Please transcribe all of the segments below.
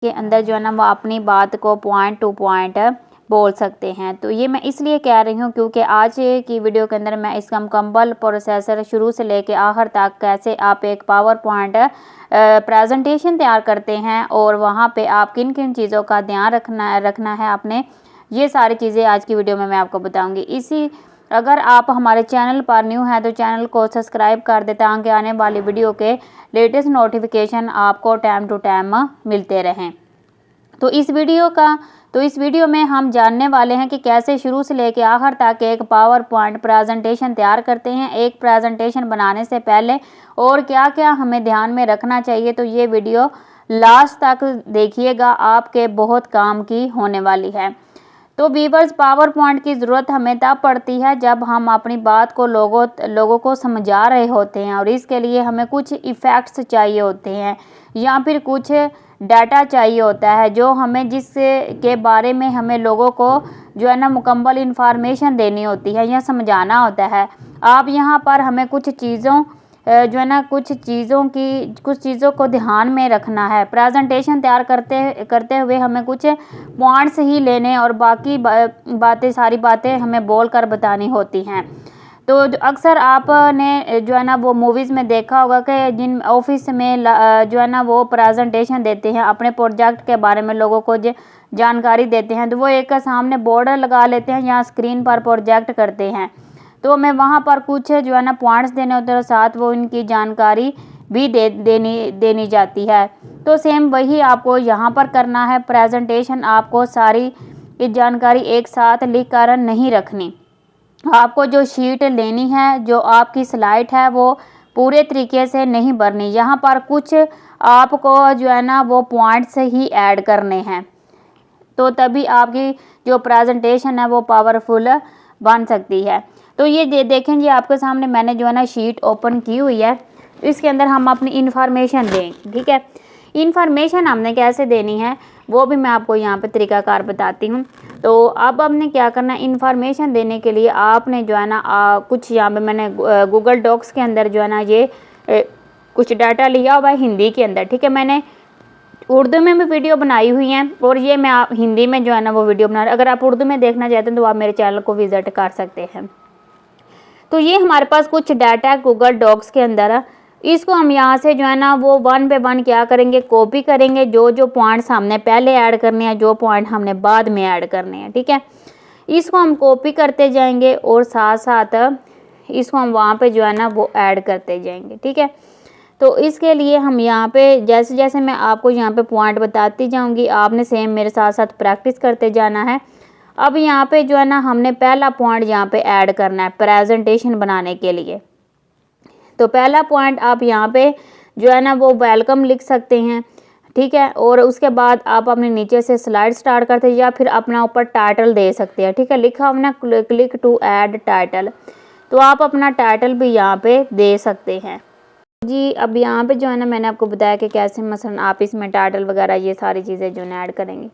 के अंदर जो है ना वो अपनी बात को पॉइंट टू पॉइंट बोल सकते हैं। तो ये मैं इसलिए कह रही हूँ क्योंकि आज की वीडियो के अंदर मैं इसका मुकम्मल प्रोसेसर शुरू से लेके आखिर तक कैसे आप एक पावर पॉइंट प्रेजेंटेशन तैयार करते हैं और वहाँ पे आप किन किन चीज़ों का ध्यान रखना है आपने, ये सारी चीज़ें आज की वीडियो में मैं आपको बताऊँगी। अगर आप हमारे चैनल पर न्यू हैं तो चैनल को सब्सक्राइब कर दें ताकि आने वाली वीडियो के लेटेस्ट नोटिफिकेशन आपको टाइम टू टाइम मिलते रहें। तो इस वीडियो में हम जानने वाले हैं कि कैसे शुरू से लेकर आखिर तक एक पावर पॉइंट प्रेजेंटेशन तैयार करते हैं एक प्रेजेंटेशन बनाने से पहले, और क्या क्या हमें ध्यान में रखना चाहिए। तो ये वीडियो लास्ट तक देखिएगा, आपके बहुत काम की होने वाली है। तो व्यूअर्स, पावर पॉइंट की ज़रूरत हमें तब पड़ती है जब हम अपनी बात को लोगों को समझा रहे होते हैं और इसके लिए हमें कुछ इफ़ेक्ट्स चाहिए होते हैं या फिर कुछ डाटा चाहिए होता है जो हमें जिसके बारे में हमें लोगों को जो है ना मुकम्मल इन्फॉर्मेशन देनी होती है या समझाना होता है। आप यहाँ पर हमें कुछ चीज़ों जो है ना कुछ चीज़ों को ध्यान में रखना है। प्रेजेंटेशन तैयार करते हुए हमें कुछ पॉइंट्स ही लेने और बाकी सारी बातें हमें बोल कर बतानी होती हैं। तो अक्सर आपने जो है ना वो मूवीज़ में देखा होगा कि जिन ऑफिस में जो है ना वो प्रेजेंटेशन देते हैं अपने प्रोजेक्ट के बारे में, लोगों को जानकारी देते हैं, तो वो एक सामने बोर्ड लगा लेते हैं या स्क्रीन पर प्रोजेक्ट करते हैं। तो हमें वहाँ पर कुछ जो है ना पॉइंट्स देने होते हैं और साथ वो इनकी जानकारी भी देनी जाती है। तो सेम वही आपको यहाँ पर करना है। प्रेजेंटेशन आपको सारी जानकारी एक साथ लिख कर नहीं रखनी। आपको जो शीट लेनी है, जो आपकी स्लाइड है, वो पूरे तरीके से नहीं भरनी। यहाँ पर कुछ आपको जो है ना वो पॉइंट्स ही ऐड करने हैं, तो तभी आपकी जो प्रेजेंटेशन है वो पावरफुल बन सकती है। तो ये देखें जी, आपके सामने मैंने जो है ना शीट ओपन की हुई है। इसके अंदर हम अपनी इन्फॉर्मेशन दें, ठीक है। इन्फॉर्मेशन हमने कैसे देनी है वो भी मैं आपको यहाँ पे तरीकाकार बताती हूँ। तो अब हमने क्या करना है, इन्फॉर्मेशन देने के लिए आपने जो है ना कुछ यहाँ पे मैंने गूगल डॉक्स के अंदर जो है ना ये कुछ डाटा लिया हुआ है हिंदी के अंदर, ठीक है। मैंने उर्दू में भी वीडियो बनाई हुई हैं और ये मैं हिंदी में जो है ना वो वीडियो बना रही हूँ। अगर आप उर्दू में देखना चाहते हैं तो आप मेरे चैनल को विजिट कर सकते हैं। तो ये हमारे पास कुछ डाटा है गूगल डॉक्स के अंदर। इसको हम यहाँ से जो है ना वो 1 पे 1 क्या करेंगे, कॉपी करेंगे। जो पॉइंट्स हमने पहले ऐड करने हैं, जो पॉइंट हमने बाद में ऐड करने हैं, ठीक है। इसको हम कॉपी करते जाएंगे और साथ साथ इसको हम वहाँ पे जो है ना वो ऐड करते जाएंगे, ठीक है। तो इसके लिए हम यहाँ पे जैसे जैसे मैं आपको यहाँ पे पॉइंट बताती जाऊँगी, आपने सेम मेरे साथ साथ प्रैक्टिस करते जाना है। अब यहाँ पे जो है ना हमने पहला पॉइंट यहाँ पे ऐड करना है प्रेजेंटेशन बनाने के लिए। तो पहला पॉइंट आप यहाँ पे जो है ना वो वेलकम लिख सकते हैं, ठीक है। और उसके बाद आप अपने नीचे से स्लाइड स्टार्ट करते हैं या फिर अपना ऊपर टाइटल दे सकते हैं, ठीक है। लिखा हमने क्लिक टू ऐड टाइटल, तो आप अपना टाइटल भी यहाँ पे दे सकते हैं जी। अब यहाँ पे जो है ना मैंने आपको बताया कि कैसे मसलन आप इसमें टाइटल वगैरह ये सारी चीज़ें जो है ऐड करेंगे।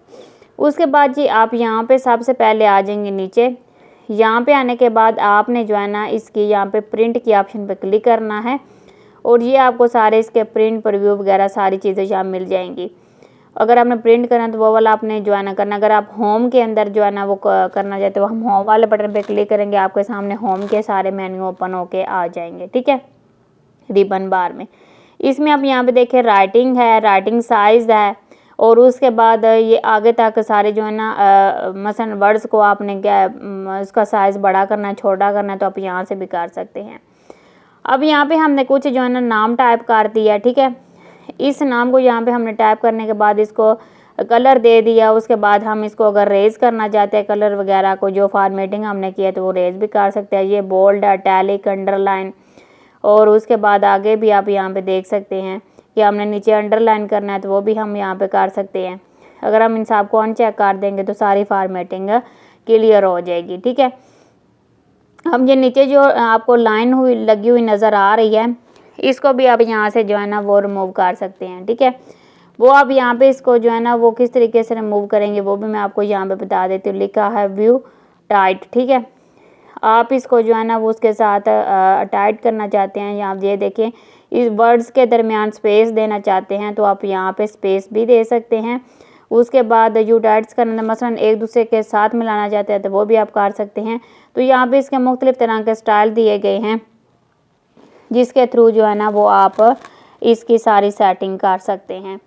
उसके बाद जी आप यहाँ पे सबसे पहले आ जाएंगे नीचे। यहाँ पे आने के बाद आपने जो है ना इसकी यहाँ पे प्रिंट की ऑप्शन पे क्लिक करना है और ये आपको सारे इसके प्रिंट प्रीव्यू वगैरह सारी चीज़ें यहाँ मिल जाएंगी। अगर आपने प्रिंट करना तो वो वाला आपने जो है ना करना। अगर आप होम के अंदर जो है ना वो करना चाहते हो, हम होम वाले बटन पे क्लिक करेंगे, आपके सामने होम के सारे मेन्यू ओपन होके आ जाएंगे, ठीक है। रिबन बार में इसमें आप यहाँ पे देखें राइटिंग है, राइटिंग साइज़ है और उसके बाद ये आगे तक सारे जो है ना मसलन वर्ड्स को आपने क्या उसका साइज़ बड़ा करना है, छोटा करना है, तो आप यहाँ से भी कर सकते हैं। अब यहाँ पे हमने कुछ जो है ना नाम टाइप कर दिया, ठीक है। इस नाम को यहाँ पे हमने टाइप करने के बाद इसको कलर दे दिया। उसके बाद हम इसको अगर रेज करना चाहते हैं कलर वगैरह को, जो फॉर्मेटिंग हमने किया तो वो रेज भी कर सकते हैं। ये बोल्ड, इटैलिक, अंडरलाइन और उसके बाद आगे भी आप यहाँ पे देख सकते हैं कि हमने नीचे अंडरलाइन करना है तो वो भी हम यहाँ पे कर सकते हैं। अगर हम इन सब को अनचेक कर देंगे तो सारी फॉर्मेटिंग क्लियर हो जाएगी, ठीक है। हम ये नीचे जो आपको लाइन लगी हुई नज़र आ रही है, इसको भी आप यहाँ से जो है ना वो रिमूव कर सकते हैं, ठीक है। वो आप यहाँ पे इसको जो है ना वो किस तरीके से रिमूव करेंगे वो भी मैं आपको यहाँ पे बता देती हूँ। लिखा है व्यू टाइट, ठीक है। आप इसको जो है ना वो उसके साथ टाइट करना चाहते हैं, यहाँ ये देखें इस वर्ड्स के दरमियान स्पेस देना चाहते हैं तो आप यहाँ पे स्पेस भी दे सकते हैं। उसके बाद यूटाइट्स करना, मसलन एक दूसरे के साथ मिलाना चाहते हैं तो वो भी आप कर सकते हैं। तो यहाँ पे इसके मुख्तलिफ तरह के स्टाइल दिए गए हैं जिसके थ्रू जो है ना वो आप इसकी सारी सेटिंग कर सकते हैं।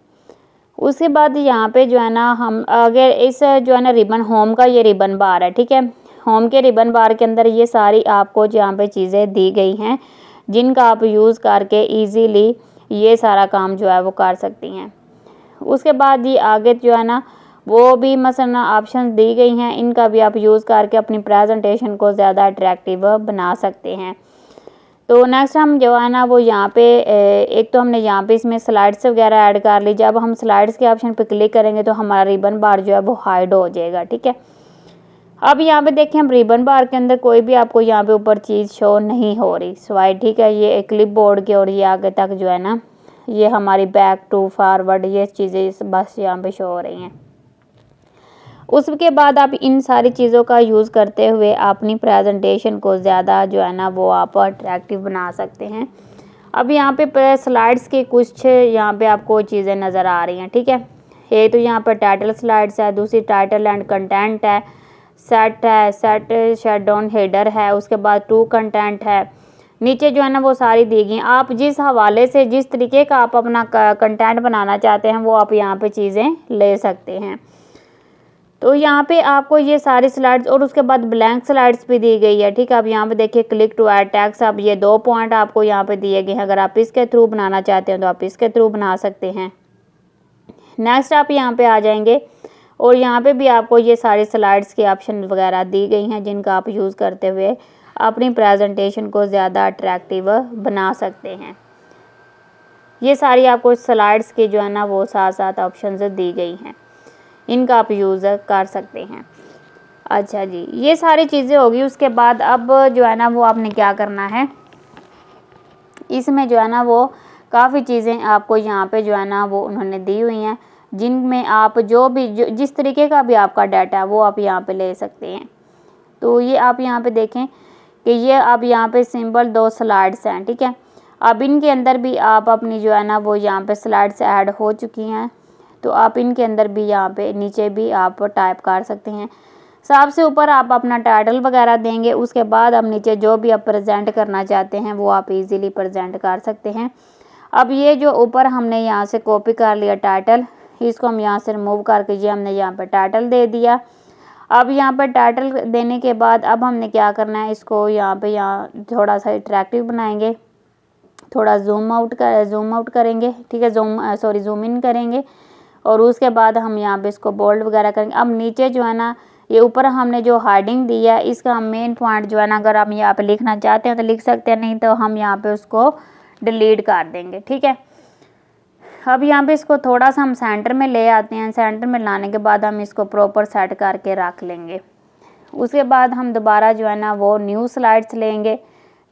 उसके बाद यहाँ पे जो है ना हम अगर इस जो है ना रिबन, होम का ये रिबन बार है, ठीक है। होम के रिबन बार के अंदर ये सारी आपको यहाँ पे चीज़ें दी गई हैं जिनका आप यूज़ करके इजीली ये सारा काम जो है वो कर सकती हैं। उसके बाद ये आगे जो है ना वो भी मसलन ऑप्शन दी गई हैं, इनका भी आप यूज़ करके अपनी प्रेजेंटेशन को ज़्यादा अट्रैक्टिव बना सकते हैं। तो नेक्स्ट हम जो है ना वो यहाँ पे एक तो हमने यहाँ पे इसमें स्लाइड्स वगैरह ऐड कर ली। जब हम स्लाइड्स के ऑप्शन पे क्लिक करेंगे तो हमारा रिबन बार जो है वो हाइड हो जाएगा, ठीक है। अब यहाँ पे देखें हम रिबन बार के अंदर कोई भी आपको यहाँ पे ऊपर चीज़ शो नहीं हो रही स्वाइड, ठीक है। ये क्लिप बोर्ड के और ये आगे तक जो है ना ये हमारी बैक टू फॉरवर्ड ये चीज़ें बस यहाँ पे शो हो रही हैं। उसके बाद आप इन सारी चीज़ों का यूज़ करते हुए अपनी प्रेजेंटेशन को ज़्यादा जो है ना वो आप अट्रैक्टिव बना सकते हैं। अब यहाँ पे स्लाइड्स की कुछ यहाँ पे आपको चीज़ें नज़र आ रही हैं, ठीक है। एक तो यहाँ पर टाइटल स्लाइड्स है, दूसरी टाइटल एंड कंटेंट है, सेट है, सेट शट डाउन हेडर है, उसके बाद टू कंटेंट है। नीचे जो है ना वो सारी दी गई। आप जिस हवाले से जिस तरीके का आप अपना कंटेंट बनाना चाहते हैं वो आप यहाँ पे चीज़ें ले सकते हैं। तो यहाँ पे आपको ये सारी स्लाइड्स और उसके बाद ब्लैंक स्लाइड्स भी दी गई है, ठीक है। आप यहाँ पे देखिए क्लिक टू ऐड टैग्स, अब ये 2 पॉइंट आपको यहाँ पे दिए गए हैं। अगर आप इसके थ्रू बनाना चाहते हैं तो आप इसके थ्रू बना सकते हैं। नेक्स्ट आप यहाँ पे आ जाएंगे और यहाँ पे भी आपको ये सारी स्लाइड्स के ऑप्शन वगैरह दी गई हैं जिनका आप यूज़ करते हुए अपनी प्रेजेंटेशन को ज़्यादा अट्रैक्टिव बना सकते हैं। ये सारी आपको स्लाइड्स की जो है ना वो साथ साथ ऑप्शंस दी गई हैं, इनका आप यूज़ कर सकते हैं। अच्छा जी, ये सारी चीज़ें होगी। उसके बाद अब जो है ना वो आपने क्या करना है, इसमें जो है ना वो काफ़ी चीज़ें आपको यहाँ पे जो है ना वो उन्होंने दी हुई हैं जिनमें आप जिस तरीके का भी आपका डाटा है वो आप यहाँ पे ले सकते हैं। तो ये आप यहाँ पे देखें कि ये अब यहाँ पे सिंपल 2 स्लाइड्स हैं, ठीक है। अब इनके अंदर भी आप अपनी जो है ना वो यहाँ पे स्लाइड्स ऐड हो चुकी हैं तो आप इनके अंदर भी यहाँ पे नीचे भी आप टाइप कर सकते हैं। सबसे ऊपर आप अपना टाइटल वगैरह देंगे, उसके बाद आप नीचे जो भी आप प्रेजेंट करना चाहते हैं वो आप इजीली प्रेजेंट कर सकते हैं। अब ये जो ऊपर हमने यहाँ से कॉपी कर लिया टाइटल, इसको हम यहाँ से रिमूव करके ये हमने यहाँ पे टाइटल दे दिया। अब यहाँ पर टाइटल देने के बाद अब हमने क्या करना है, इसको यहाँ थोड़ा सा अट्रैक्टिव बनाएंगे, थोड़ा जूम आउट करेंगे, ठीक है, जूम इन करेंगे और उसके बाद हम यहाँ पे इसको बोल्ड वगैरह करेंगे। अब नीचे जो है ना ये ऊपर हमने जो हार्डिंग दी है इसका मेन पॉइंट जो है ना अगर आप यहाँ पे लिखना चाहते हैं तो लिख सकते हैं, नहीं तो हम यहाँ पे उसको डिलीट कर देंगे, ठीक है। अब यहाँ पे इसको थोड़ा सा हम सेंटर में ले आते हैं। सेंटर में लाने के बाद हम इसको प्रॉपर सेट करके रख लेंगे। उसके बाद हम दोबारा जो है ना वो न्यू स्लाइड्स लेंगे।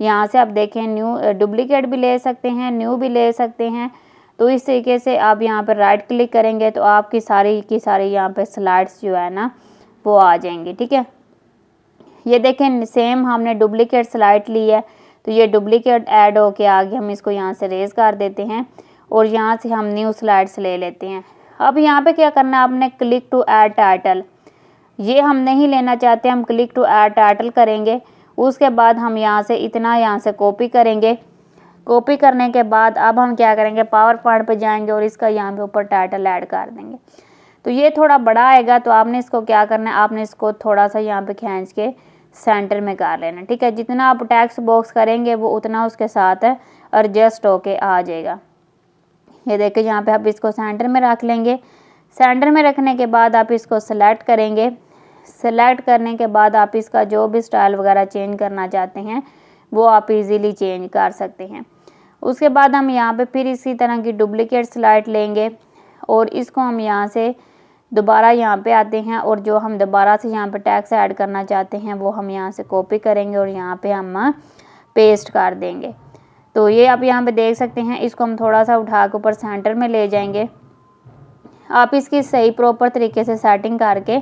यहाँ से आप देखें न्यू डुप्लीकेट भी ले सकते हैं, न्यू भी ले सकते हैं। तो इस तरीके से आप यहाँ पर राइट क्लिक करेंगे तो आपकी सारी की सारी यहाँ पे स्लाइड्स जो है ना वो आ जाएंगी, ठीक है। ये देखें सेम हमने डुप्लीकेट स्लाइड ली है तो ये डुप्लीकेट ऐड होके आगे हम इसको यहाँ से रेज कर देते हैं और यहाँ से हम न्यू स्लाइड्स ले लेते हैं। अब यहाँ पे क्या करना है, आपने क्लिक टू ऐड टाइटल, ये हम नहीं लेना चाहते, हम क्लिक टू ऐड टाइटल करेंगे। उसके बाद हम यहाँ से इतना यहाँ से कॉपी करेंगे। कॉपी करने के बाद अब हम क्या करेंगे, पावर पॉइंट पे जाएंगे और इसका यहाँ पे ऊपर टाइटल ऐड कर देंगे। तो ये थोड़ा बड़ा आएगा तो आपने इसको क्या करना है, आपने इसको थोड़ा सा यहाँ पे खींच के सेंटर में कर लेना, ठीक है। जितना आप टेक्स्ट बॉक्स करेंगे वो उतना उसके साथ एडजस्ट होके आ जाएगा। ये देखिए यहाँ पे आप इसको सेंटर में रख लेंगे। सेंटर में रखने के बाद आप इसको सेलेक्ट करेंगे। सेलेक्ट करने के बाद आप इसका जो भी स्टाइल वगैरह चेंज करना चाहते हैं वो आप इजीली चेंज कर सकते हैं। उसके बाद हम यहाँ पे फिर इसी तरह की डुप्लीकेट स्लाइड लेंगे और इसको हम यहाँ से दोबारा यहाँ पे आते हैं और जो हम दोबारा से यहाँ पे टैक्स ऐड करना चाहते हैं वो हम यहाँ से कॉपी करेंगे और यहाँ पे हम पेस्ट कर देंगे। तो ये आप यहाँ पे देख सकते हैं। इसको हम थोड़ा सा उठा के ऊपर सेंटर में ले जाएंगे। आप इसकी सही प्रॉपर तरीके से सेटिंग करके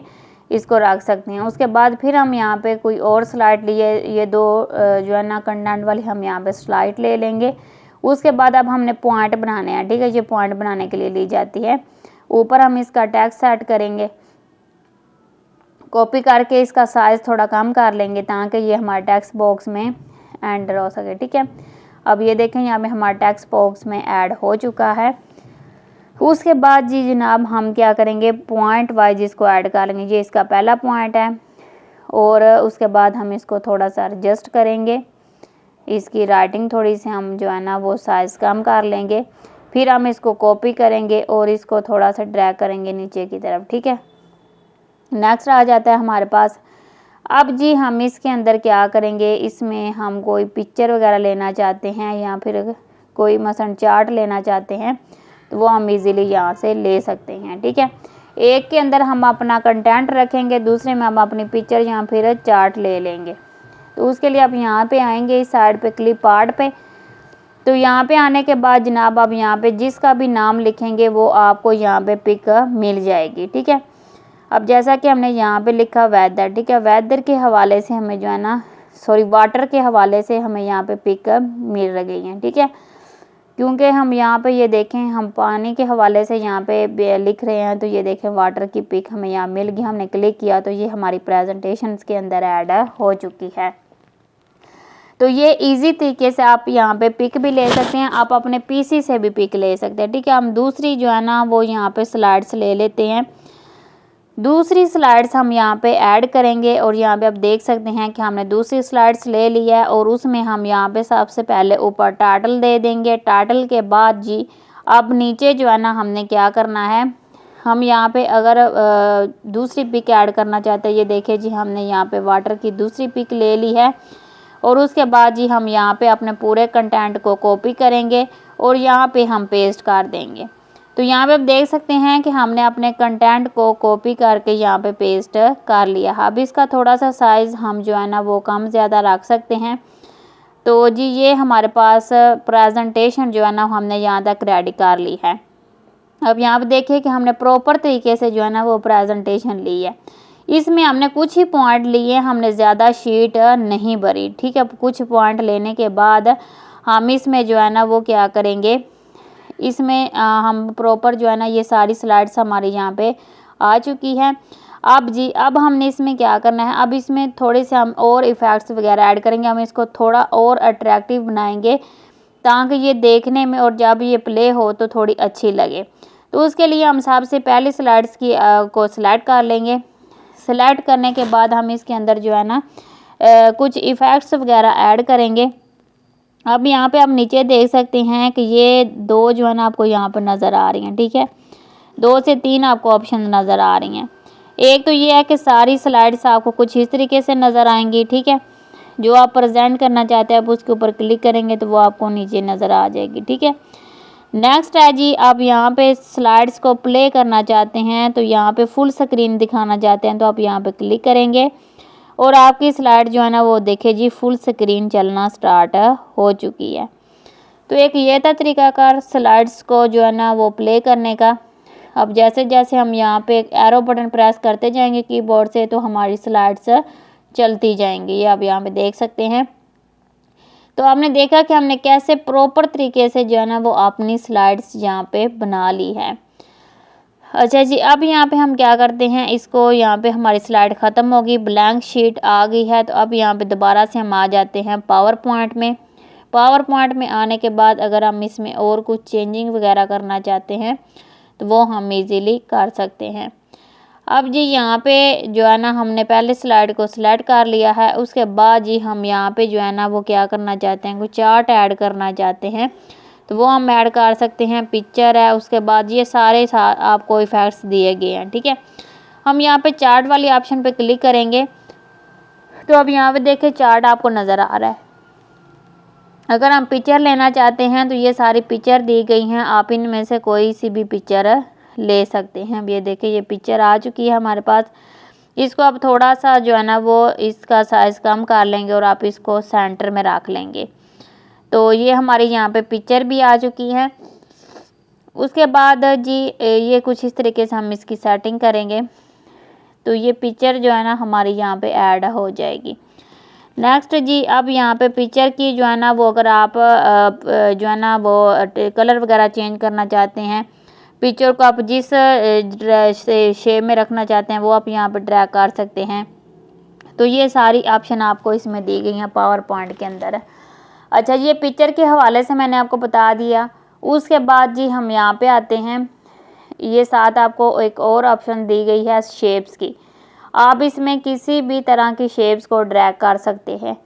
इसको रख सकते हैं। उसके बाद फिर हम यहाँ पे कोई और स्लाइड लिए, ये 2 जो है ना कंटेंट वाली हम यहाँ पे स्लाइड ले लेंगे। उसके बाद अब हमने पॉइंट बनाने हैं, ठीक है। ये पॉइंट बनाने के लिए ली जाती है। ऊपर हम इसका टेक्स्ट सेट करेंगे, कॉपी करके इसका साइज़ थोड़ा कम कर लेंगे ताकि ये हमारे टेक्स्ट बॉक्स में एंटर हो सके, ठीक है। अब ये देखें यहाँ पे हमारा टेक्स्ट बॉक्स में ऐड हो चुका है। उसके बाद जी जनाब हम क्या करेंगे, पॉइंट वाइज इसको ऐड कर लेंगे। ये इसका पहला पॉइंट है और उसके बाद हम इसको थोड़ा सा एडजस्ट करेंगे, इसकी राइटिंग थोड़ी सी हम जो है ना वो साइज़ कम कर लेंगे। फिर हम इसको कॉपी करेंगे और इसको थोड़ा सा ड्रैग करेंगे नीचे की तरफ, ठीक है। नेक्स्ट आ जाता है हमारे पास। अब जी हम इसके अंदर क्या करेंगे, इसमें हम कोई पिक्चर वगैरह लेना चाहते हैं या फिर कोई मसलन चार्ट लेना चाहते हैं तो वो हम इजीली यहाँ से ले सकते हैं, ठीक है। एक के अंदर हम अपना कंटेंट रखेंगे, दूसरे में हम अपनी पिक्चर या फिर चार्ट ले लेंगे। तो उसके लिए आप यहाँ पे आएंगे इस साइड पे क्लिप आर्ट पे। तो यहाँ पे आने के बाद जनाब आप यहाँ पे जिसका भी नाम लिखेंगे वो आपको यहाँ पे पिक मिल जाएगी, ठीक है। अब जैसा कि हमने यहाँ पे लिखा वेदर, ठीक है, वेदर के हवाले से हमें जो है ना वाटर के हवाले से हमें यहाँ पे पिक मिल रही हैं, ठीक है। क्योंकि हम यहाँ पे ये देखें हम पानी के हवाले से यहाँ पे लिख रहे हैं, तो ये देखें वाटर की पिक हमें यहाँ मिल गई। हमने क्लिक किया तो ये हमारी प्रेजेंटेशन के अंदर ऐड हो चुकी है। तो ये इजी तरीके से आप यहाँ पे पिक भी ले सकते हैं, आप अपने पीसी से भी पिक ले सकते हैं, ठीक है। हम दूसरी जो है ना वो यहाँ पे स्लाइड्स ले लेते हैं। दूसरी स्लाइड्स हम यहाँ पे ऐड करेंगे और यहाँ पे आप देख सकते हैं कि हमने दूसरी स्लाइड्स ले लिया है और उसमें हम यहाँ पे सबसे पहले ऊपर टाइटल दे देंगे। टाइटल के बाद जी अब नीचे जो है ना हमने क्या करना है, हम यहाँ पे अगर दूसरी पिक ऐड करना चाहते हैं, ये देखिए जी हमने यहाँ पे वाटर की दूसरी पिक ले ली है और उसके बाद जी हम यहाँ पे अपने पूरे कंटेंट को कॉपी करेंगे और यहाँ पे हम पेस्ट कर देंगे। तो यहाँ पे आप देख सकते हैं कि हमने अपने कंटेंट को कॉपी करके यहाँ पे पेस्ट कर लिया। अब इसका थोड़ा सा साइज़ हम जो है ना वो कम ज़्यादा रख सकते हैं। तो जी ये हमारे पास प्रेजेंटेशन जो है ना हमने यहाँ तक रेडी कर ली है। अब यहाँ पे देखिए कि हमने प्रॉपर तरीके से जो है ना वो प्रेजेंटेशन ली है। इसमें हमने कुछ ही पॉइंट लिए, हमने ज़्यादा शीट नहीं भरी, ठीक है। कुछ पॉइंट लेने के बाद हम इसमें जो है ना वो क्या करेंगे, इसमें हम प्रॉपर जो है ना ये सारी स्लाइड्स हमारी यहाँ पे आ चुकी है। अब हमने इसमें क्या करना है, अब इसमें थोड़े से हम और इफ़ेक्ट्स वगैरह ऐड करेंगे। हम इसको थोड़ा और अट्रैक्टिव बनाएंगे ताकि ये देखने में और जब ये प्ले हो तो थोड़ी अच्छी लगे। तो उसके लिए हम सबसे पहले स्लाइड्स की को सिलेक्ट कर लेंगे। सिलेक्ट करने के बाद हम इसके अंदर जो है ना कुछ इफ़ेक्ट्स वगैरह ऐड करेंगे। अब यहाँ पे आप नीचे देख सकते हैं कि ये दो जो है ना आपको यहाँ पर नज़र आ रही हैं, ठीक है। 2 से 3 आपको ऑप्शन नज़र आ रही हैं। एक तो ये है कि सारी स्लाइड्स आपको कुछ इस तरीके से नज़र आएंगी, ठीक है। जो आप प्रेजेंट करना चाहते हैं आप उसके ऊपर क्लिक करेंगे तो वो आपको नीचे नज़र आ जाएगी, ठीक है। नेक्स्ट है जी आप यहाँ पे स्लाइड्स को प्ले करना चाहते हैं, तो यहाँ पे फुल स्क्रीन दिखाना चाहते हैं तो आप यहाँ पे क्लिक करेंगे और आपकी स्लाइड जो है ना वो देखिए जी फुल स्क्रीन चलना स्टार्ट हो चुकी है। तो एक ये था तरीकाकार स्लाइड्स को जो है ना वो प्ले करने का। अब जैसे जैसे हम यहाँ पे एक एरो बटन प्रेस करते जाएंगे कीबोर्ड से तो हमारी स्लाइड्स चलती जाएंगी, ये आप यहाँ पे देख सकते हैं। तो आपने देखा कि हमने कैसे प्रॉपर तरीके से जो है ना वो अपनी स्लाइड्स यहाँ पे बना ली है। अच्छा जी अब यहाँ पे हम क्या करते हैं, इसको यहाँ पे हमारी स्लाइड ख़त्म होगी, ब्लैंक शीट आ गई है। तो अब यहाँ पे दोबारा से हम आ जाते हैं पावर पॉइंट में। पावर पॉइंट में आने के बाद अगर हम इसमें और कुछ चेंजिंग वगैरह करना चाहते हैं तो वो हम इजीली कर सकते हैं। अब जी यहाँ पे जो है ना हमने पहले स्लाइड को सिलेक्ट कर लिया है। उसके बाद जी हम यहाँ पे जो है ना वो क्या करना चाहते हैं, कुछ चार्ट ऐड करना चाहते हैं तो वो हम ऐड कर सकते हैं। पिक्चर है, उसके बाद ये सारे आपको इफ़ेक्ट्स दिए गए हैं, ठीक है। हम यहाँ पे चार्ट वाली ऑप्शन पे क्लिक करेंगे तो अब यहाँ पे देखें चार्ट आपको नज़र आ रहा है। अगर हम पिक्चर लेना चाहते हैं तो ये सारी पिक्चर दी गई हैं, आप इनमें से कोई सी भी पिक्चर ले सकते हैं। अब ये देखिए ये पिक्चर आ चुकी है हमारे पास। इसको अब थोड़ा सा जो है ना वो इसका साइज़ कम कर लेंगे और आप इसको सेंटर में रख लेंगे। तो ये हमारी यहाँ पे पिक्चर भी आ चुकी है। उसके बाद जी ये कुछ इस तरीके से हम इसकी सेटिंग करेंगे तो ये पिक्चर जो है ना हमारी यहाँ पे ऐड हो जाएगी। नेक्स्ट जी, अब यहाँ पे पिक्चर की जो है ना वो अगर आप जो है ना वो कलर वगैरह चेंज करना चाहते हैं, पिक्चर को आप जिस शेप में रखना चाहते हैं वो आप यहाँ पे ड्रैग कर सकते हैं। तो ये सारी ऑप्शन आपको इसमें दी गई हैं पावर पॉइंट के अंदर। अच्छा, ये पिक्चर के हवाले से मैंने आपको बता दिया। उसके बाद जी हम यहाँ पे आते हैं, ये साथ आपको एक और ऑप्शन दी गई है शेप्स की। आप इसमें किसी भी तरह की शेप्स को ड्रैग कर सकते हैं।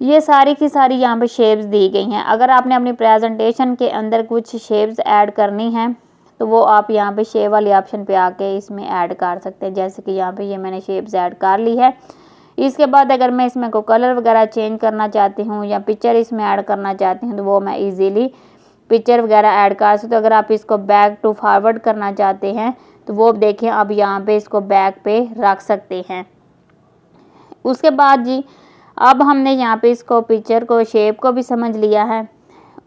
ये सारी की सारी यहाँ पे शेप्स दी गई हैं। अगर आपने अपनी प्रेजेंटेशन के अंदर कुछ शेप्स ऐड करनी हैं तो वो आप यहाँ पे शेप वाली ऑप्शन पे आके इसमें ऐड कर सकते हैं। जैसे कि यहाँ पे ये मैंने शेप्स ऐड कर ली है। इसके बाद अगर मैं इसमें को कलर वगैरह चेंज करना चाहती हूँ या पिक्चर इसमें ऐड करना चाहती हूँ तो वो मैं इजीली पिक्चर वगैरह ऐड कर सकती हूँ। अगर आप इसको बैक टू फॉरवर्ड करना चाहते हैं तो वो देखें, अब यहाँ पे इसको बैक पे रख सकते हैं। उसके बाद जी अब हमने यहाँ पे इसको पिक्चर को शेप को भी समझ लिया है।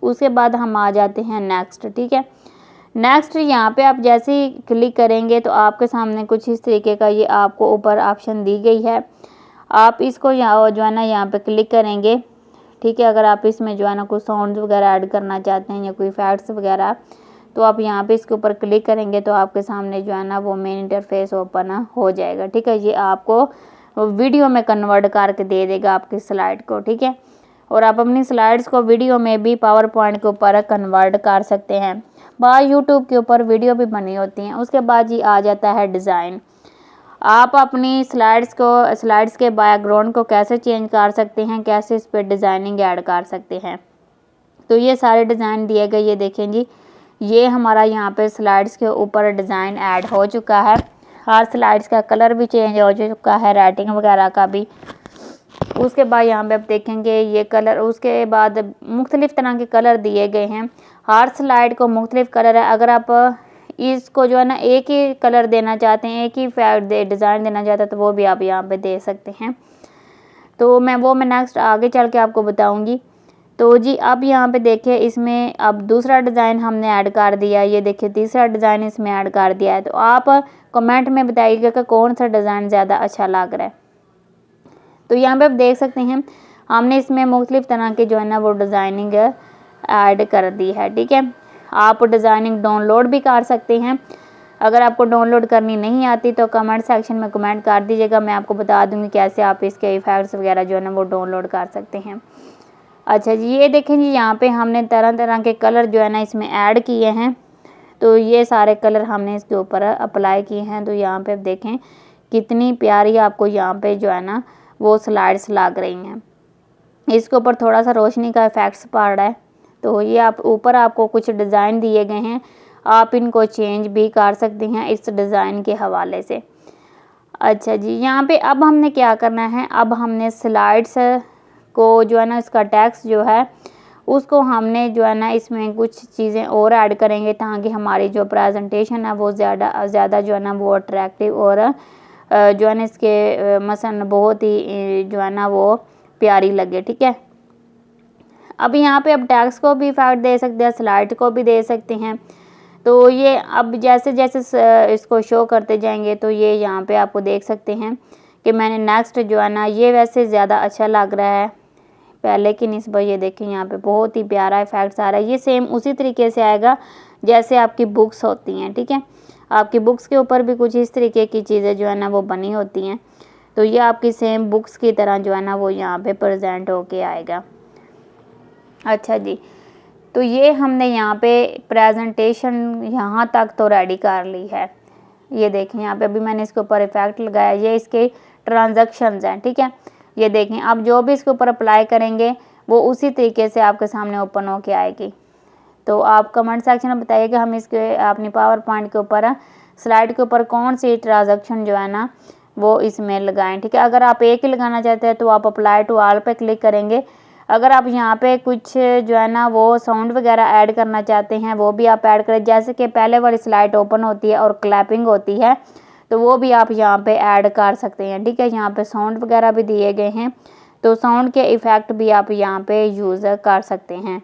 उसके बाद हम आ जाते हैं नेक्स्ट। ठीक है, नेक्स्ट यहाँ पे आप जैसे ही क्लिक करेंगे तो आपके सामने कुछ इस तरीके का ये आपको ऊपर ऑप्शन दी गई है। आप इसको यहाँ जो है ना यहाँ पे क्लिक करेंगे। ठीक है, अगर आप इसमें जो है ना कुछ साउंड वगैरह ऐड करना चाहते हैं या कोई इफेक्ट्स वगैरह तो आप यहाँ पे इसके ऊपर क्लिक करेंगे तो आपके सामने जो है ना वो मेन इंटरफेस ओपन हो जाएगा। ठीक है, ये आपको वीडियो में कन्वर्ट करके दे देगा आपकी स्लाइड को। ठीक है, और आप अपनी स्लाइड्स को वीडियो में भी पावर पॉइंट के ऊपर कन्वर्ट कर सकते हैं। बाहर यूट्यूब के ऊपर वीडियो भी बनी होती हैं। उसके बाद ये आ जाता है डिज़ाइन। आप अपनी स्लाइड्स के बैकग्राउंड को कैसे चेंज कर सकते हैं, कैसे इस पर डिज़ाइनिंग ऐड कर सकते हैं। तो ये सारे डिज़ाइन दिए गए, ये देखें जी, ये हमारा यहाँ पे स्लाइड्स के ऊपर डिज़ाइन ऐड हो चुका है। हर स्लाइड्स का कलर भी चेंज हो चुका है, राइटिंग वगैरह का भी। उसके बाद यहाँ पे आप देखेंगे ये कलर, उसके बाद मुख्तलिफ़ तरह के कलर दिए गए हैं। हर स्लाइड को मुख्तलिफ़ कलर है। अगर आप इसको जो है ना एक ही कलर देना चाहते हैं, एक ही डिज़ाइन देना चाहते हैं तो वो भी आप यहाँ पे दे सकते हैं। तो मैं नेक्स्ट आगे चल के आपको बताऊँगी। तो जी अब यहाँ पे देखिए, इसमें अब दूसरा डिज़ाइन हमने ऐड कर दिया। ये देखिए तीसरा डिज़ाइन इसमें ऐड कर दिया है। तो आप कमेंट में बताइएगा कि कौन सा डिज़ाइन ज़्यादा अच्छा लग रहा है। तो यहाँ पे आप देख सकते हैं हमने इसमें मुख्तलिफ़ तरह के जो है ना वो डिज़ाइनिंग ऐड कर दी है। ठीक है, आप डिज़ाइनिंग डाउनलोड भी कर सकते हैं। अगर आपको डाउनलोड करनी नहीं आती तो कमेंट सेक्शन में कमेंट कर दीजिएगा, मैं आपको बता दूँगी कैसे आप इसके इफ़ेक्ट्स वगैरह जो है ना वो डाउनलोड कर सकते हैं। अच्छा जी, ये देखें जी, यहाँ पे हमने तरह तरह के कलर जो है ना इसमें ऐड किए हैं। तो ये सारे कलर हमने इसके ऊपर अप्लाई किए हैं। तो यहाँ पे आप देखें कितनी प्यारी आपको यहाँ पे जो है ना वो स्लाइड्स लग रही हैं। इसके ऊपर थोड़ा सा रोशनी का इफेक्ट्स पड़ रहा है। तो ये आप ऊपर आपको कुछ डिज़ाइन दिए गए हैं, आप इनको चेंज भी कर सकते हैं इस डिज़ाइन के हवाले से। अच्छा जी, यहाँ पे अब हमने क्या करना है, अब हमने स्लाइड्स को जो है ना इसका टेक्स्ट जो है उसको हमने जो है ना इसमें कुछ चीज़ें और ऐड करेंगे ताकि हमारी जो प्रेजेंटेशन है वो ज़्यादा जो है ना वो अट्रैक्टिव और जो है ना इसके मसलन बहुत ही जो है ना वो प्यारी लगे। ठीक है, अब यहाँ पे अब टेक्स्ट को भी इफेक्ट दे सकते हैं, स्लाइड को भी दे सकते हैं। तो ये अब जैसे जैसे इसको शो करते जाएंगे तो ये यहाँ पे आपको देख सकते हैं कि मैंने नेक्स्ट जो है ना ये वैसे ज़्यादा अच्छा लग रहा है पहले की निस्बत। ये देखें यहाँ पे बहुत ही प्यारा इफेक्ट्स आ रहा है। ये सेम उसी तरीके से आएगा जैसे आपकी बुक्स होती हैं। ठीक है, आपकी बुक्स के ऊपर भी कुछ इस तरीके की चीज़ें जो है ना वो बनी होती हैं। तो ये आपकी सेम बुक्स की तरह जो है ना वो यहाँ पे प्रेजेंट होके आएगा। अच्छा जी, तो ये हमने यहाँ पे प्रेजेंटेशन यहाँ तक तो रेडी कर ली है। ये देखें यहाँ पे अभी मैंने इसके ऊपर इफेक्ट लगाया, ये इसके ट्रांजैक्शंस हैं। ठीक है, ये देखें अब जो भी इसके ऊपर अप्लाई करेंगे वो उसी तरीके से आपके सामने ओपन होके आएगी। तो आप कमेंट सेक्शन में बताइएगा हम इसके अपनी पावर पॉइंट के ऊपर स्लाइड के ऊपर कौन सी ट्रांजैक्शन जो है ना वो इसमें लगाएं। ठीक है, अगर आप एक ही लगाना चाहते हैं तो आप अप्लाई टू ऑल पे क्लिक करेंगे। अगर आप यहाँ पे कुछ जो है ना वो साउंड वगैरह ऐड करना चाहते हैं वो भी आप ऐड करें, जैसे कि पहले वाली स्लाइड ओपन होती है और क्लैपिंग होती है तो वो भी आप यहाँ पे ऐड कर सकते हैं। ठीक है, यहाँ पे साउंड वगैरह भी दिए गए हैं तो साउंड के इफ़ेक्ट भी आप यहाँ पे यूज़ कर सकते हैं।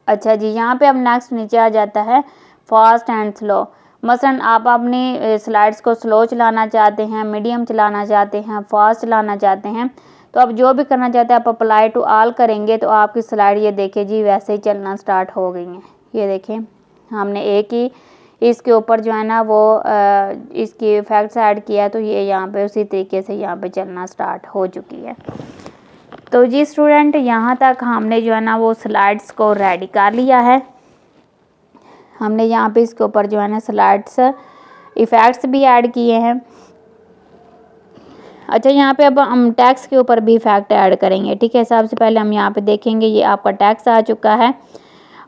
अच्छा जी, यहाँ पे अब नेक्स्ट नीचे आ जाता है फास्ट एंड स्लो। मसलन आप अपनी स्लाइड्स को स्लो चलाना चाहते हैं, मीडियम चलाना चाहते हैं, फास्ट चलाना चाहते हैं, तो आप जो भी करना चाहते हैं आप अप्लाई टू ऑल करेंगे तो आपकी स्लाइड ये देखिए जी वैसे ही चलना स्टार्ट हो गई हैं। ये देखें हमने एक ही इसके ऊपर जो है ना वो इसकी इफेक्ट्स ऐड किया तो ये यहाँ पे उसी तरीके से यहाँ पे चलना स्टार्ट हो चुकी है। तो जी स्टूडेंट यहाँ तक हमने जो है ना वो स्लाइड्स को रेडी कर लिया है। हमने यहाँ पे इसके ऊपर जो है ना स्लाइड्स इफ़ेक्ट्स भी ऐड किए हैं। अच्छा यहाँ पे अब हम टैक्स के ऊपर भी इफेक्ट ऐड करेंगे, ठीक है। सबसे पहले हम यहाँ पे देखेंगे ये आपका टैक्स आ चुका है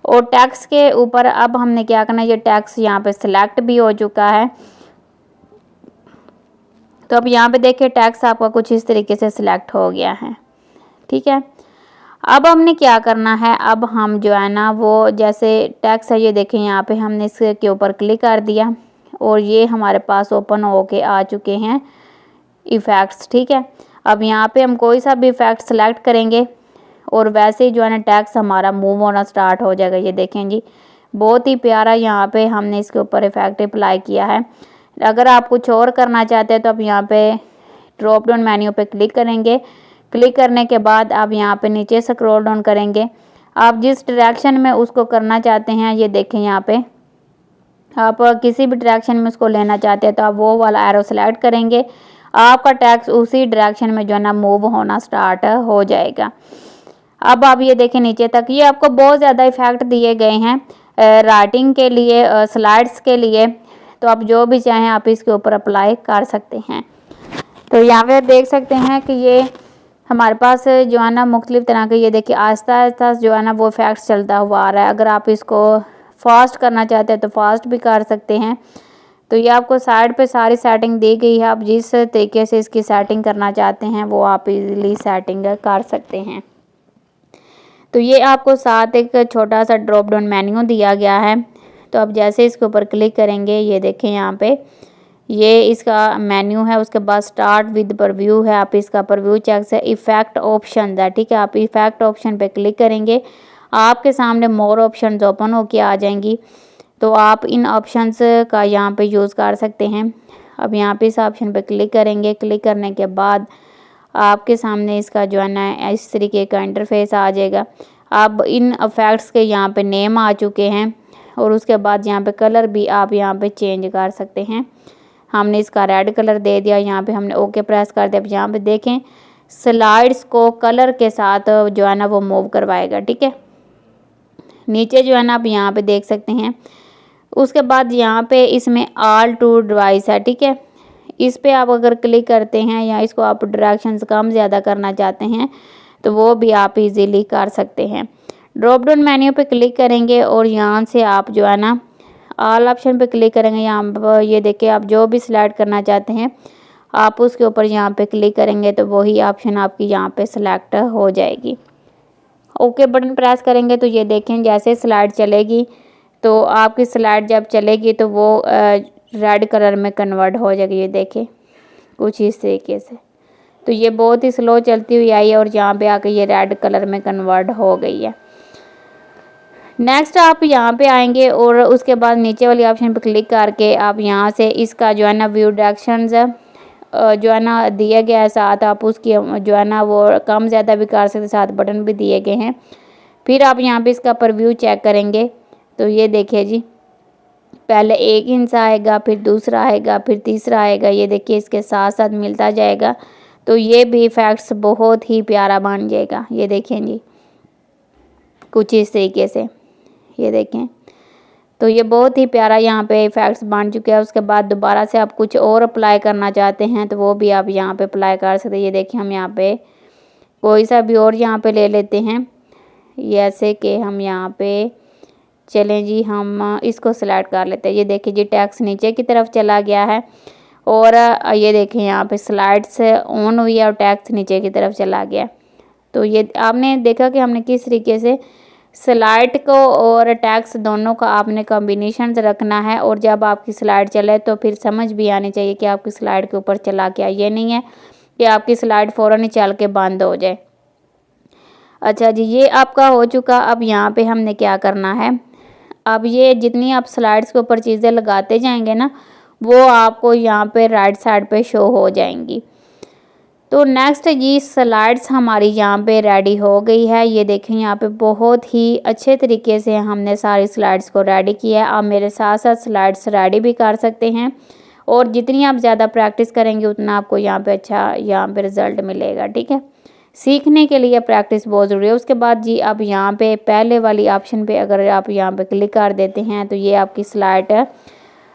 और टैक्स के ऊपर अब हमने क्या करना है, ये टैक्स यहाँ पे सिलेक्ट भी हो चुका है। तो अब यहाँ पे देखिए टैक्स आपका कुछ इस तरीके से सिलेक्ट हो गया है, ठीक है। अब हमने क्या करना है, अब हम जो है ना वो जैसे टैक्स है ये देखें यहाँ पे हमने इसके ऊपर क्लिक कर दिया और ये हमारे पास ओपन होके आ चुके हैं इफ़ेक्ट्स, ठीक है। अब यहाँ पे हम कोई सा भी इफ़ेक्ट सेलेक्ट करेंगे और वैसे ही जो है ना टैक्स हमारा मूव होना स्टार्ट हो जाएगा। ये देखें जी बहुत ही प्यारा यहाँ पे हमने इसके ऊपर इफेक्ट अप्लाई किया है। अगर आप कुछ और करना चाहते हैं तो आप यहाँ पे ड्रॉप डाउन मेन्यू पे क्लिक करेंगे। क्लिक करने के बाद आप यहाँ पे नीचे स्क्रॉल डाउन करेंगे, आप जिस डायरेक्शन में उसको करना चाहते हैं ये देखें यहाँ पे आप किसी भी डायरेक्शन में उसको लेना चाहते हैं तो आप वो वाला एरो सेलेक्ट करेंगे, आपका टैक्स उसी डायरेक्शन में जो है ना मूव होना स्टार्ट हो जाएगा। अब आप ये देखें नीचे तक ये आपको बहुत ज़्यादा इफेक्ट दिए गए हैं राइटिंग के लिए, स्लाइड्स के लिए, तो आप जो भी चाहें आप इसके ऊपर अप्लाई कर सकते हैं। तो यहाँ पे देख सकते हैं कि ये हमारे पास जो है ना मुख्तलिफ तरह के ये देखिए आहिस्ता आहिस्ता जो है ना वो इफेक्ट्स चलता हुआ आ रहा है। अगर आप इसको फास्ट करना चाहते हैं तो फास्ट भी कर सकते हैं। तो ये आपको साइड पे सारी सेटिंग दी गई है, आप जिस तरीके से इसकी सेटिंग करना चाहते हैं वो आप इजीली सेटिंग कर सकते हैं। तो ये आपको साथ एक छोटा सा ड्रॉप डाउन मेन्यू दिया गया है, तो आप जैसे इसके ऊपर क्लिक करेंगे ये देखें यहाँ पे ये इसका मेन्यू है, उसके बाद स्टार्ट विद परव्यू है, आप इसका परव्यू चेक से इफेक्ट ऑप्शन है, ठीक है। आप इफेक्ट ऑप्शन पे क्लिक करेंगे आपके सामने मोर ऑप्शंस ओपन होके आ जाएंगी, तो आप इन ऑप्शंस का यहाँ पे यूज़ कर सकते हैं। अब यहाँ पे इस ऑप्शन पे क्लिक करेंगे, क्लिक करने के बाद आपके सामने इसका जो है ना इस तरीके का इंटरफेस आ जाएगा। अब इन इफेक्ट्स के यहाँ पे नेम आ चुके हैं और उसके बाद यहाँ पे कलर भी आप यहाँ पे चेंज कर सकते हैं। हमने इसका रेड कलर दे दिया, यहाँ पे हमने ओके प्रेस कर दिया। अब यहाँ पे देखें स्लाइड्स को कलर के साथ जो है ना वो मूव करवाएगा, ठीक है। नीचे जो है ना आप यहाँ पे देख सकते हैं। उसके बाद यहाँ पे इसमें ऑल टू डिवाइस है, ठीक है। इस पे आप अगर क्लिक करते हैं या इसको आप डायरेक्शंस कम ज़्यादा करना चाहते हैं तो वो भी आप इजीली कर सकते हैं। ड्रॉप डाउन मेन्यू पे क्लिक करेंगे और यहाँ से आप जो है ना ऑल ऑप्शन पे क्लिक करेंगे। यहाँ पर ये देखिए आप जो भी सिलेक्ट करना चाहते हैं आप उसके ऊपर यहाँ पे क्लिक करेंगे तो वही ऑप्शन आपकी यहाँ पे सिलेक्ट हो जाएगी। ओके बटन प्रेस करेंगे तो ये देखें जैसे स्लाइड चलेगी तो आपकी स्लाइड जब चलेगी तो वो रेड कलर में कन्वर्ट हो जाएगी। ये देखें कुछ इस तरीके से, तो ये बहुत ही स्लो चलती हुई आई है और यहाँ पे आके ये रेड कलर में कन्वर्ट हो गई है। नेक्स्ट आप यहाँ पे आएंगे और उसके बाद नीचे वाली ऑप्शन पे क्लिक करके आप यहाँ से इसका जो है ना व्यू डायरेक्शंस जो है ना दिया गया है, साथ आप उसकी जो है ना वो कम ज़्यादा भी कर सकते, साथ बटन भी दिए गए हैं। फिर आप यहाँ पे इसका परव्यू चेक करेंगे तो ये देखिए जी पहले एक हिस्सा आएगा, फिर दूसरा आएगा, फिर तीसरा आएगा, ये देखिए इसके साथ साथ मिलता जाएगा। तो ये भी इफेक्ट्स बहुत ही प्यारा बन जाएगा। ये देखें जी कुछ इस तरीके से, ये देखें तो ये बहुत ही प्यारा यहाँ पे इफेक्ट्स बन चुके हैं। उसके बाद दोबारा से आप कुछ और अप्लाई करना चाहते हैं तो वो भी आप यहाँ पे अप्लाई कर सकते हैं। ये देखिए हम यहाँ पे कोई सा भी और यहाँ पे ले लेते हैं, जैसे कि हम यहाँ पे चलें जी हम इसको सिलेक्ट कर लेते हैं। ये देखिए जी टैक्स नीचे की तरफ चला गया है और ये देखें यहाँ पे स्लाइड्स ऑन हुई है और टैक्स नीचे की तरफ चला गया। तो ये आपने देखा कि हमने किस तरीके से स्लाइड को और टैक्स दोनों का आपने कॉम्बिनेशन रखना है, और जब आपकी स्लाइड चले तो फिर समझ भी आनी चाहिए कि आपकी स्लाइड के ऊपर चला क्या। ये नहीं है कि आपकी स्लाइड फ़ौरन ही चल के बंद हो जाए। अच्छा जी ये आपका हो चुका। अब यहाँ पे हमने क्या करना है, अब ये जितनी आप स्लाइड्स के ऊपर चीज़ें लगाते जाएंगे ना, वो आपको यहाँ पे राइट साइड पे शो हो जाएंगी। तो नेक्स्ट जी स्लाइड्स हमारी यहाँ पे रेडी हो गई है। ये देखें यहाँ पे बहुत ही अच्छे तरीके से हमने सारी स्लाइड्स को रेडी किया है। आप मेरे साथ साथ स्लाइड्स रेडी भी कर सकते हैं, और जितनी आप ज़्यादा प्रैक्टिस करेंगे उतना आपको यहाँ पे अच्छा यहाँ पे रिज़ल्ट मिलेगा। ठीक है, सीखने के लिए प्रैक्टिस बहुत ज़रूरी है। उसके बाद जी आप यहाँ पे पहले वाली ऑप्शन पे अगर आप यहाँ पे क्लिक कर देते हैं तो ये आपकी स्लाइड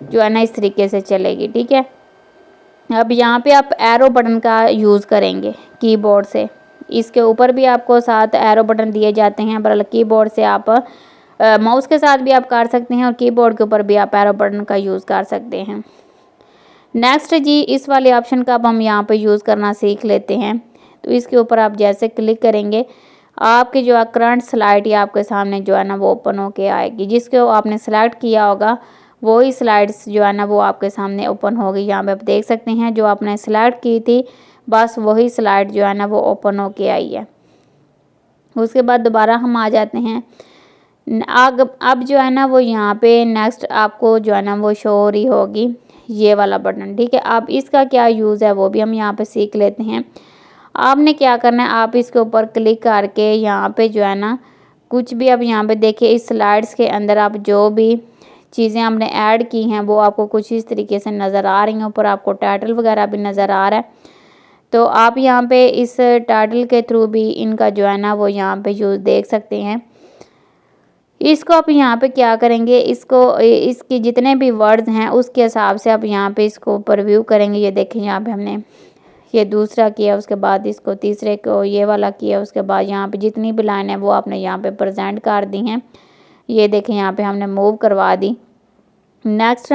जो है ना इस तरीके से चलेगी। ठीक है, अब यहाँ पे आप एरो बटन का यूज़ करेंगे कीबोर्ड से। इसके ऊपर भी आपको 7 एरो बटन दिए जाते हैं, पर कीबोर्ड से आप माउस के साथ भी आप कर सकते हैं, और कीबोर्ड के ऊपर भी आप एरो बटन का यूज़ कर सकते हैं। नेक्स्ट जी इस वाले ऑप्शन का अब हम यहाँ पे यूज़ करना सीख लेते हैं। तो इसके ऊपर आप जैसे क्लिक करेंगे, आपकी जो करंट स्लाइड या आपके सामने जो है ना वो ओपन होके आएगी। जिसको आपने सेलेक्ट किया होगा वही स्लाइड्स जो है ना वो आपके सामने ओपन होगी। यहाँ पे आप देख सकते हैं जो आपने सेलेक्ट की थी बस वही स्लाइड जो है ना वो ओपन होके आई है। उसके बाद दोबारा हम आ जाते हैं। अब जो है ना वो यहाँ पे नेक्स्ट आपको जो है ना वो शो हो रही होगी ये वाला बटन। ठीक है, अब इसका क्या यूज़ है वो भी हम यहाँ पे सीख लेते हैं। आपने क्या करना है, आप इसके ऊपर क्लिक करके यहाँ पे जो है ना कुछ भी अब यहाँ पे देखिए इस स्लाइड्स के अंदर आप जो भी चीज़ें हमने ऐड की हैं वो आपको कुछ इस तरीके से नज़र आ रही हैं। ऊपर आपको टाइटल वगैरह भी नज़र आ रहा है, तो आप यहाँ पे इस टाइटल के थ्रू भी इनका जो है ना वो यहाँ पे यूज़ देख सकते हैं। इसको आप यहाँ पे क्या करेंगे, इसके जितने भी वर्ड्स हैं उसके हिसाब से आप यहाँ पे इसको प्रीव्यू करेंगे। ये देखें यहाँ पे हमने ये दूसरा किया, उसके बाद इसको तीसरे को ये वाला किया, उसके बाद यहाँ पे जितनी भी लाइन है वो आपने यहाँ पे प्रेजेंट कर दी हैं। ये देखें यहाँ पे हमने मूव करवा दी। नेक्स्ट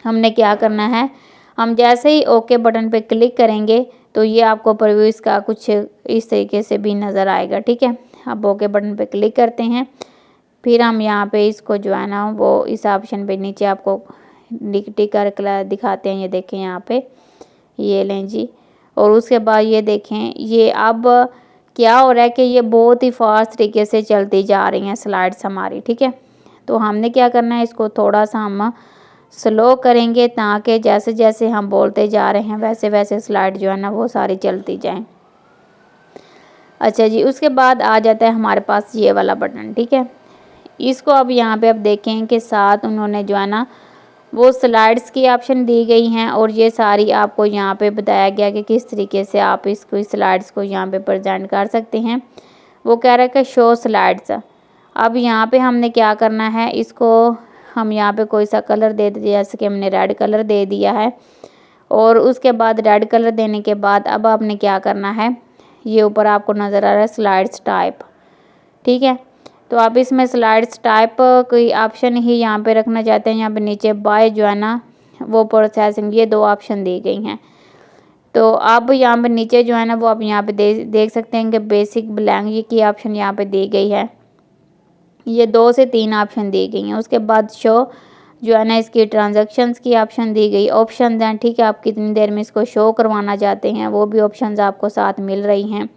हमने क्या करना है, हम जैसे ही ओके बटन पे क्लिक करेंगे तो ये आपको प्रीव्यू इसका कुछ इस तरीके से भी नज़र आएगा। ठीक है, अब ओके बटन पे क्लिक करते हैं, फिर हम यहाँ पे इसको जो है ना वो इस ऑप्शन पे नीचे आपको टिक कर दिखाते हैं। ये देखें यहाँ पे ये लें जी, और उसके बाद ये देखें ये अब क्या हो रहा है कि ये बहुत ही फास्ट तरीके से चलती जा रही हैं स्लाइड्स हमारी। ठीक है, तो हमने क्या करना है, इसको थोड़ा सा हम स्लो करेंगे ताकि जैसे जैसे हम बोलते जा रहे हैं वैसे वैसे स्लाइड जो है ना वो सारी चलती जाएं। अच्छा जी, उसके बाद आ जाता है हमारे पास ये वाला बटन। ठीक है, इसको अब यहाँ पे आप देखें कि साथ उन्होंने जो है ना वो स्लाइड्स की ऑप्शन दी गई हैं, और ये सारी आपको यहाँ पे बताया गया कि किस तरीके से आप इसको स्लाइड्स को यहाँ पे प्रेजेंट कर सकते हैं। वो कह रहा है कि शो स्लाइड्स। अब यहाँ पे हमने क्या करना है, इसको हम यहाँ पे कोई सा कलर दे दिया, जैसे कि हमने रेड कलर दे दिया है, और उसके बाद रेड कलर देने के बाद अब आपने क्या करना है, ये ऊपर आपको नज़र आ रहा है स्लाइड्स टाइप। ठीक है, तो आप इसमें स्लाइड्स टाइप कोई ऑप्शन ही यहाँ पे रखना चाहते हैं। यहाँ पे नीचे बाय जो है ना वो प्रोसेसिंग, ये 2 ऑप्शन दी गई हैं। तो अब यहाँ पे नीचे जो है ना वो आप यहाँ पे देख सकते हैं कि बेसिक ब्लैंक ये की ऑप्शन यहाँ पे दी गई है। ये 2 से 3 ऑप्शन दी गई हैं। उसके बाद शो जो है ना इसकी ट्रांजैक्शंस की ऑप्शन दी गई, ऑप्शन हैं। ठीक है, आप कितनी देर में इसको शो करवाना चाहते हैं वो भी ऑप्शंस आपको साथ मिल रही हैं,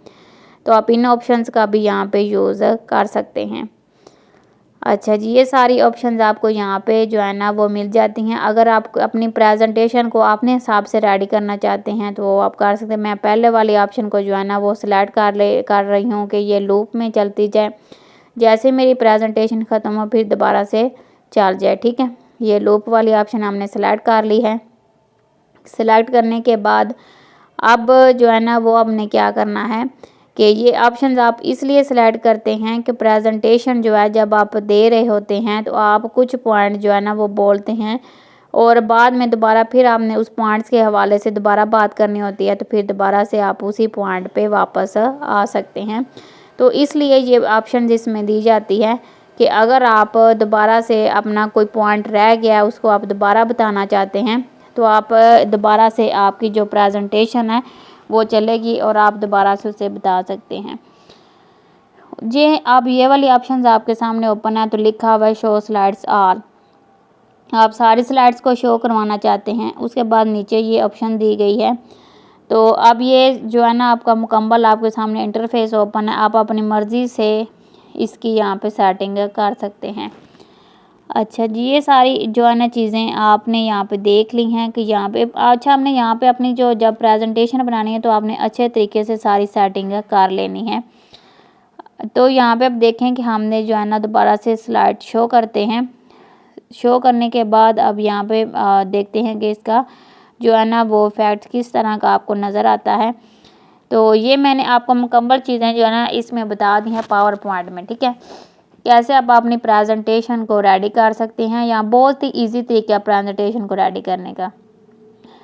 तो आप इन ऑप्शंस का भी यहाँ पे यूज़ कर सकते हैं। अच्छा जी, ये सारी ऑप्शंस आपको यहाँ पे जो है ना वो मिल जाती हैं। अगर आप अपनी प्रेजेंटेशन को अपने हिसाब से रेडी करना चाहते हैं तो आप कर सकते हैं। मैं पहले वाली ऑप्शन को जो है ना वो सिलेक्ट कर रही हूँ कि ये लूप में चलती जाए, जैसे मेरी प्रेजेंटेशन ख़त्म हो फिर दोबारा से चल जाए। ठीक है, ये लूप वाली ऑप्शन हमने सेलेक्ट कर ली है। सेलेक्ट करने के बाद अब जो है ना वो हमने क्या करना है कि ये ऑप्शंस आप इसलिए सेलेक्ट करते हैं कि प्रेजेंटेशन जो है जब आप दे रहे होते हैं तो आप कुछ पॉइंट जो है ना वो बोलते हैं, और बाद में दोबारा फिर आपने उस पॉइंट्स के हवाले से दोबारा बात करनी होती है, तो फिर दोबारा से आप उसी पॉइंट पे वापस आ सकते हैं। तो इसलिए ये ऑप्शन इसमें दी जाती है कि अगर आप दोबारा से अपना कोई पॉइंट रह गया उसको आप दोबारा बताना चाहते हैं तो आप दोबारा से आपकी जो प्रेजेंटेशन है वो चलेगी और आप दोबारा से उसे बता सकते हैं। जी, अब ये वाली ऑप्शंस आपके सामने ओपन है, तो लिखा हुआ है शो स्लाइड्स ऑल। आप सारी स्लाइड्स को शो करवाना चाहते हैं। उसके बाद नीचे ये ऑप्शन दी गई है। तो अब ये जो है ना आपका मुकम्मल आपके सामने इंटरफेस ओपन है। आप अपनी मर्ज़ी से इसकी यहाँ पे सेटिंग कर सकते हैं। अच्छा जी, ये सारी जो है ना चीज़ें आपने यहाँ पे देख ली हैं कि यहाँ पे अच्छा हमने यहाँ पे अपनी जो जब प्रेजेंटेशन बनानी है तो आपने अच्छे तरीके से सारी सेटिंग कर लेनी है। तो यहाँ पे अब देखें कि हमने जो है ना दोबारा से स्लाइड शो करते हैं। शो करने के बाद अब यहाँ पे देखते हैं कि इसका जो है ना वो इफ़ेक्ट किस तरह का आपको नज़र आता है। तो ये मैंने आपको मुकम्मल चीज़ें जो है ना इसमें बता दी हैं पावर पॉइंट में, ठीक है। कैसे आप अपनी प्रेजेंटेशन को रेडी कर सकते हैं, यहाँ बहुत ही ईजी तरीका है प्रेजेंटेशन को रेडी करने का।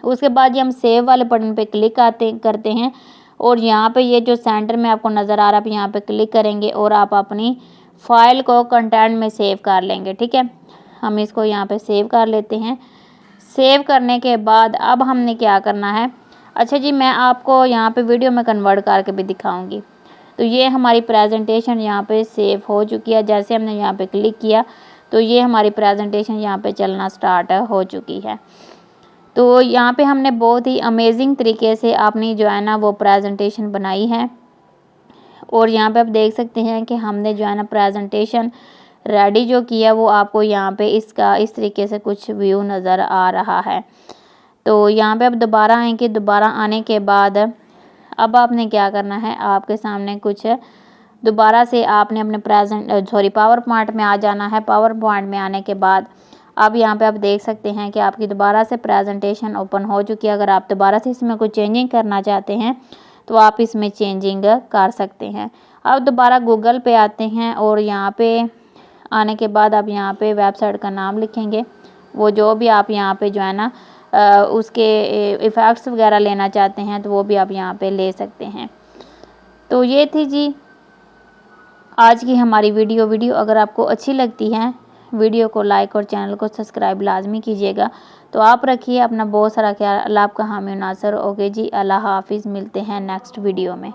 उसके बाद ये हम सेव वाले बटन पे क्लिक करते हैं और यहाँ पे ये जो सेंटर में आपको नज़र आ रहा है, आप यहाँ पे क्लिक करेंगे और आप अपनी फाइल को कंटेंट में सेव कर लेंगे, ठीक है। हम इसको यहाँ पे सेव कर लेते हैं। सेव करने के बाद अब हमने क्या करना है, अच्छा जी मैं आपको यहाँ पे वीडियो में कन्वर्ट करके भी दिखाऊंगी। तो ये हमारी प्रेजेंटेशन यहाँ पे सेव हो चुकी है। जैसे हमने यहाँ पे क्लिक किया तो ये हमारी प्रेजेंटेशन यहाँ पे चलना स्टार्ट हो चुकी है। तो यहाँ पे हमने बहुत ही अमेजिंग तरीके से अपनी जो है ना वो प्रेजेंटेशन बनाई है और यहाँ पे आप देख सकते हैं कि हमने जो है ना प्रेजेंटेशन रेडी जो किया वो आपको यहाँ पे इसका इस तरीके से कुछ व्यू नज़र आ रहा है। तो यहाँ पे अब दोबारा आएंगे, दोबारा आने के बाद अब आपने क्या करना है, आपके सामने कुछ दोबारा से आपने अपने पावर पॉइंट में आ जाना है। पावर पॉइंट में आने के बाद अब यहाँ पे आप देख सकते हैं कि आपकी दोबारा से प्रेजेंटेशन ओपन हो चुकी है। अगर आप दोबारा से इसमें कुछ चेंजिंग करना चाहते हैं तो आप इसमें चेंजिंग कर सकते हैं। अब दोबारा गूगल पे आते हैं और यहाँ पे आने के बाद आप यहाँ पे वेबसाइट का नाम लिखेंगे, वो जो भी आप यहाँ पे जो है ना उसके इफ़ेक्ट्स वगैरह लेना चाहते हैं तो वो भी आप यहाँ पे ले सकते हैं। तो ये थी जी आज की हमारी वीडियो अगर आपको अच्छी लगती है वीडियो को लाइक और चैनल को सब्सक्राइब लाजमी कीजिएगा। तो आप रखिए अपना बहुत सारा ख्याल। अल्लाह आपका हामी नासर। ओके जी, अल्लाह हाफिज़, मिलते हैं नेक्स्ट वीडियो में।